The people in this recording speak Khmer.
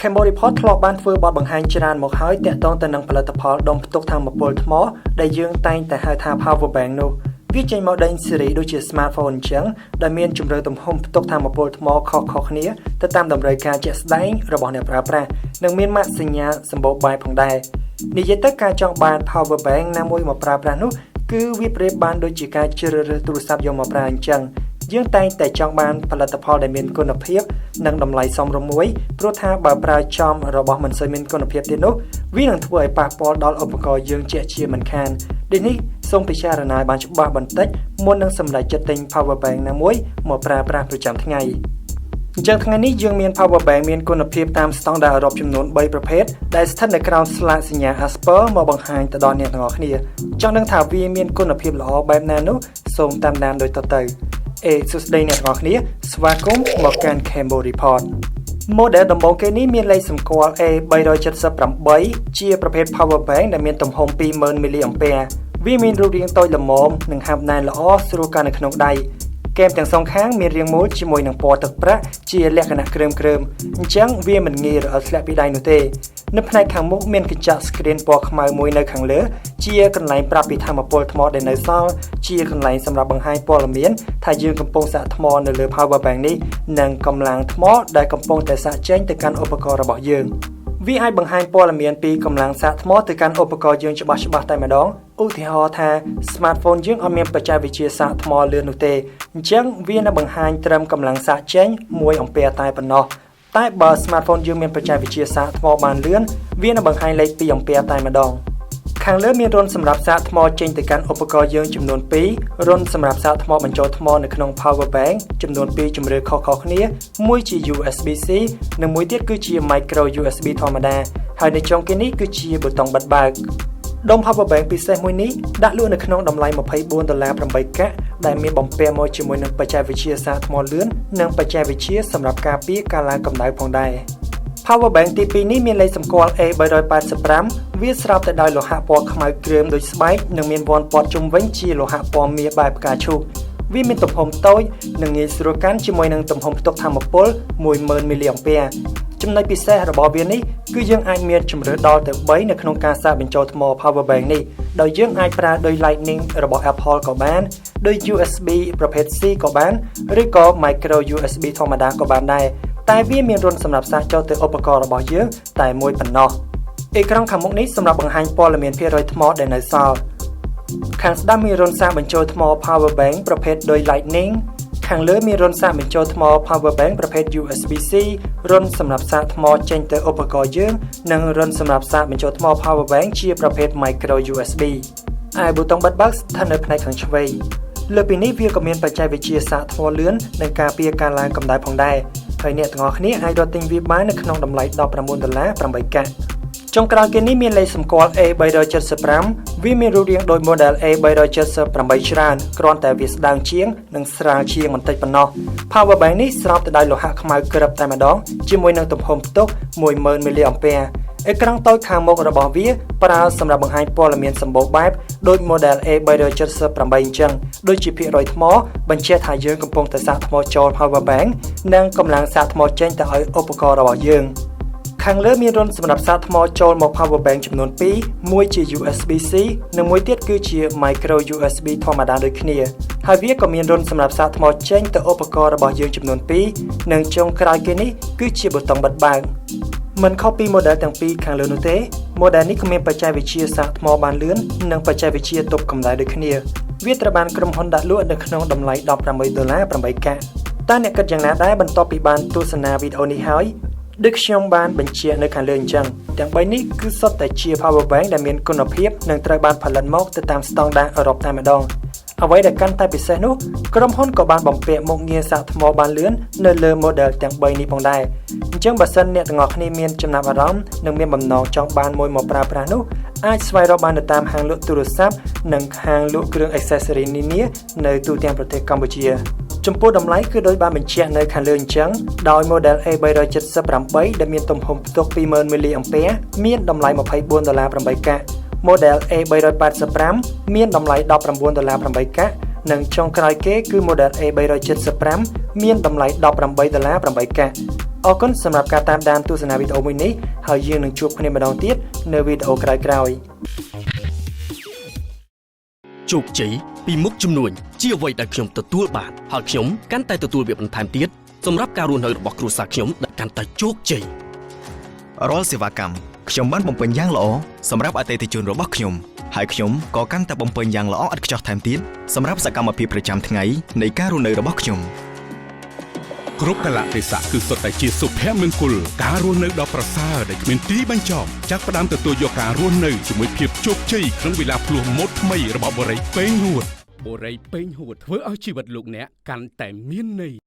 Cambo report ធ្លាប់បានធ្វើបទបង្ហាញច្រើនមកហើយតាក់ទងទៅនឹងផលិតផលដុំផ្ទុកថាមពលថ្មដែលយើងតែងតែហៅថា PowerBank នោះវាចេញមកដោយស៊េរីដូចជា smartphone អញ្ចឹងដែលមានជម្រើសទំហំផ្ទុកថាមពលថ្មខុសៗគ្នាទៅតាមតម្រូវការជាក់ស្ដែងរបស់អ្នកប្រើប្រាស់និងមានម៉ាកសញ្ញាសម្បូរបែបផងដែរនិយាយទៅការចង់បាន PowerBank ណាមួយមកប្រើប្រាស់នោះគឺវាប្រៀបបានដូចជាការជ្រើសរើសទូរស័ព្ទយកមកប្រើអញ្ចឹងយើងតែងតែចង់បានផលិតផលដែលមានគុណភាពនិងតម្លៃសមរម្យព្រោះថាបើប្រើចំរបស់មិនសូវមានគុណភាពទៀតនោះវានឹងធ្វើឲ្យប៉ះពាល់ដល់ឧបករណ៍យើងជាក់ជាមិនខានដូចនេះសូមពិចារណាឲ្យបានច្បាស់បន្តិចមុននឹងសម្រេចចិត្តទិញ PowerBank ណាមួយមកប្រើប្រាស់ប្រចាំថ្ងៃអញ្ចឹងថ្ងៃនេះយើងមាន PowerBank មានគុណភាពតាមស្តង់ដារអឺរ៉ុបចំនួន3ប្រភេទដែលស្ថិតនៅក្រោមស្លាកសញ្ញា Aspor មកបង្ហាញទៅដល់អ្នកទាំងអស់គ្នាចង់ដឹងថាវាមានគុណភាពល្អបែបណានោះសូមតាមដានដូចតទៅសួស្តីអ្នកទាំងអស់គ្នាស្វាគមន៍មកកាន់ Cambo Report Model ដំបូងគេនេះមានលេខសម្គាល់ A378 ជាប្រភេទ PowerBank ដែលមានទំហំ 20,000 mAh វាមានរូបរាងតូចល្មមនិងហាប់ណែនល្អស្រួលកាន់នៅក្នុងដៃកែមទាំងសងខាងមានរាងមូលជាមួយនឹងពណ៌ទឹកប្រាក់ជាលក្ខណៈគ្រើមអញ្ចឹងវាមិនងាយរអិលធ្លាក់ពីដៃនោះទេនៅផ្នែកខាងមុខមានកញ្ចក់ screen ពណ៌ខ្មៅមួយនៅខាងលើជាកន្លែងប្រាប់ពីថាមពលថ្មដែលនៅសល់ជាកន្លែងសម្រាប់បង្ហាញព័ត៌មានថាយើងកំពុងសាកថ្មនៅលើ PowerBank នេះនិងកម្លាំងថ្មដែលកំពុងតែសាកចេញទៅកាន់ឧបករណ៍របស់យើងវាអាចបង្ហាញព័ត៌មានពីកម្លាំងសាកថ្មទៅកាន់ឧបករណ៍យើងច្បាស់តែម្ដងឧទាហរណ៍ថា smartphone យើងអត់មានបច្ចេកវិទ្យាសាកថ្មលឿននោះទេអញ្ចឹងវានឹងបង្ហាញត្រឹមកម្លាំងសាកចេញ1អាំពែតែប៉ុណ្ណោះតែបើ smartphone យើងមានបច្ចេកវិទ្យាសាកថ្មបានលឿនវានឹងបង្ហាញលេខ2អាំពែតែម្ដងខាងលើមានរុនសម្រាប់សាកថ្មចេញទៅកាន់ឧបករណ៍យើងចំនួន2រុនសម្រាប់សាកថ្មបញ្ចូលថ្មនៅក្នុង PowerBank ចំនួន2ជម្រើសខុសៗគ្នាមួយជា USB-C និងមួយទៀតគឺជា Micro USB ធម្មតាហើយនៅចុងគេនេះគឺជាប៊ូតុងបិទបើកដុំ PowerBank ពិសេសមួយនេះដាក់លក់នៅក្នុងតម្លៃ$24 8កាក់ដែលមានបំពាក់មកជាមួយនឹងបច្ចេកវិទ្យាសាកថ្មលឿននិងបច្ចេកវិទ្យាសម្រាប់ការពារការឡើងកម្ដៅផងដែរ PowerBank ទី2នេះមានលេខសម្គាល់ A385 វាស្រាប់តែដោយលោហៈពណ៌ខ្មៅគ្រើមដូចស្បែកនិងមានវណ្ណព័ទ្ធជុំវិញជាលោហៈពណ៌មាសបែបផ្កាឈូកវាមានទំហំតូចនិងងាយស្រួលកាន់ជាមួយនឹងទំហំផ្ទុកថាមពល 10,000 mAh ចំណុចពិសេសរបស់វានេះគឺយើងអាចមានជម្រើសដល់ទៅ3នៅក្នុងការសាកបញ្ចូលថ្ម PowerBank នេះដោយយើងអាចប្រើដោយ Lightning របស់ Apple ក៏បានដោយ USB ប្រភេទ C ក៏បានឬក៏ Micro USB ធម្មតាក៏បានដែរតែវាមានរុនសម្រាប់សាកចូលទៅឧបករណ៍របស់យើងតែមួយប៉ុណ្ណោះអេក្រង់ខាងមុខនេះសម្រាប់បង្ហាញព័ត៌មានភាគរយថ្មដែលនៅសល់ខាងស្ដាំមានរុនសាកបញ្ចូលថ្ម PowerBank ប្រភេទដោយ Lightning ខាងលើមានរុនសាកបញ្ចូលថ្ម PowerBank ប្រភេទ USB-C រុនសម្រាប់សាកថ្មចេញទៅឧបករណ៍យើងនិងរុនសម្រាប់សាកបញ្ចូលថ្ម PowerBank ជាប្រភេទ Micro USB ហើយប៊ូតុងបិទបើកស្ថិតនៅផ្នែកខាងឆ្វេងលើពីនេះវាក៏មានបច្ចេកវិទ្យាសាកថ្មលឿននិងការពារការឡើងកម្ដៅផងដែរហើយអ្នកទាំងអស់គ្នាអាចរកទិញវាបាននៅក្នុងតម្លៃ$19 8កាក់ចុងក្រោយគេនេះមានលេខសម្គាល់ A375 វាមានរូបរាងដូច model A378 ច្រើនគ្រាន់តែវាស្ដើងជាងនិងស្រាលជាងបន្តិចប៉ុណ្ណោះ PowerBank នេះស្រោបទៅដោយលោហៈខ្មៅក្រឹបតែម្ដងជាមួយនឹងទំហំផ្ទុក 10,000 mAh អេក្រង់តូចខាងមុខរបស់វាប្រើសម្រាប់បង្ហាញព័ត៌មានសម្បូរបែបដូច model A378 អញ្ចឹងដូចជាភាគរយថ្មបញ្ជាក់ថាយើងកំពុងតែសាកថ្មចូល PowerBank និងកម្លាំងសាកថ្មចេញទៅឲ្យឧបករណ៍របស់យើងខាងលើមានរុនសម្រាប់សាកថ្មចូលមក PowerBank ចំនួន2មួយជា USB-C និងមួយទៀតគឺជា Micro USB ធម្មតាដូចគ្នាហើយវាក៏មានរុនសម្រាប់សាកថ្មចេញទៅឧបករណ៍របស់យើងចំនួន2និងចុងក្រោយគេនេះគឺជាប៊ូតុងបិទបើកមិនខុសពី model ទាំងពីរខាងលើនោះទេ model នេះក៏មានបច្ចេកវិទ្យាសាកថ្មបានលឿននិងបច្ចេកវិទ្យាទប់កម្ដៅដូចគ្នាវាត្រូវបានក្រុមហ៊ុនដាក់លក់នៅក្នុងតម្លៃ$18 8កាក់តើអ្នកគិតយ៉ាងណាដែរបន្ទាប់ពីបានទស្សនាវីដេអូនេះហើយដូចខ្ញុំបានបញ្ជាក់នៅខាងលើអញ្ចឹងទាំង3នេះគឺសុទ្ធតែជា PowerBank ដែលមានគុណភាពនិងត្រូវបានផលិតមកទៅតាមស្តង់ដារអឺរ៉ុបតែម្ដងអ្វីដែលកាន់តែពិសេសនោះក្រុមហ៊ុនក៏បានបំពាក់មុខងារសាកថ្មបានលឿននៅលើ model ទាំង3នេះផងដែរអញ្ចឹងបើសិនអ្នកទាំងអស់គ្នាមានចំណាប់អារម្មណ៍និងមានបំណងចង់បានមួយមកប្រើប្រាស់នោះអាចស្វែងរកបាននៅតាមហាងលក់ទូរស័ព្ទនិងហាងលក់គ្រឿង accessory នានានៅទូទាំងប្រទេសកម្ពុជាចំពោះតម្លៃគឺដោយបានបញ្ជាក់នៅខាងលើអញ្ចឹងដោយ model A378 ដែលមានទំហំផ្ទុក 20,000 mAh មានតម្លៃ$24 8កាក់ model A385 មានតម្លៃ$19 8កាក់និងចុងក្រោយគេគឺ model A375 មានតម្លៃ$18 8កាក់ អរគុណសម្រាប់ការតាមដានទស្សនាវីដេអូមួយនេះហើយយើងនឹងជួបគ្នាម្ដងទៀតនៅវីដេអូក្រោយៗជោគជ័យពីមុខជំនួញជាអ្វីដែលខ្ញុំទទួលបានហើយខ្ញុំកាន់តែទទួលវាបន្ថែមទៀតសម្រាប់ការរស់នៅរបស់គ្រួសារខ្ញុំដែលកាន់តែជោគជ័យរាល់សេវាកម្មខ្ញុំបានបំពេញយ៉ាងល្អសម្រាប់អតិថិជនរបស់ខ្ញុំហើយខ្ញុំក៏កាន់តែបំពេញយ៉ាងល្អឥតខ្ចោះថែមទៀតសម្រាប់សកម្មភាពប្រចាំថ្ងៃនៃការរស់នៅរបស់ខ្ញុំគ្រប់កលៈទេសៈគឺសុទ្ធតែជាសុភមង្គលការរស់នៅដ៏ប្រសើរដែលគ្មានទីបញ្ចប់ចាប់ផ្ដើមទទួលយកការរស់នៅជាមួយភាពជោគជ័យក្នុងវេលាភ្លោះមុតថ្មីរបស់បរិយពេញហួតបរិយពេញហួតធ្វើឲ្យជីវិតលោកអ្នកកាន់តែមានន័យ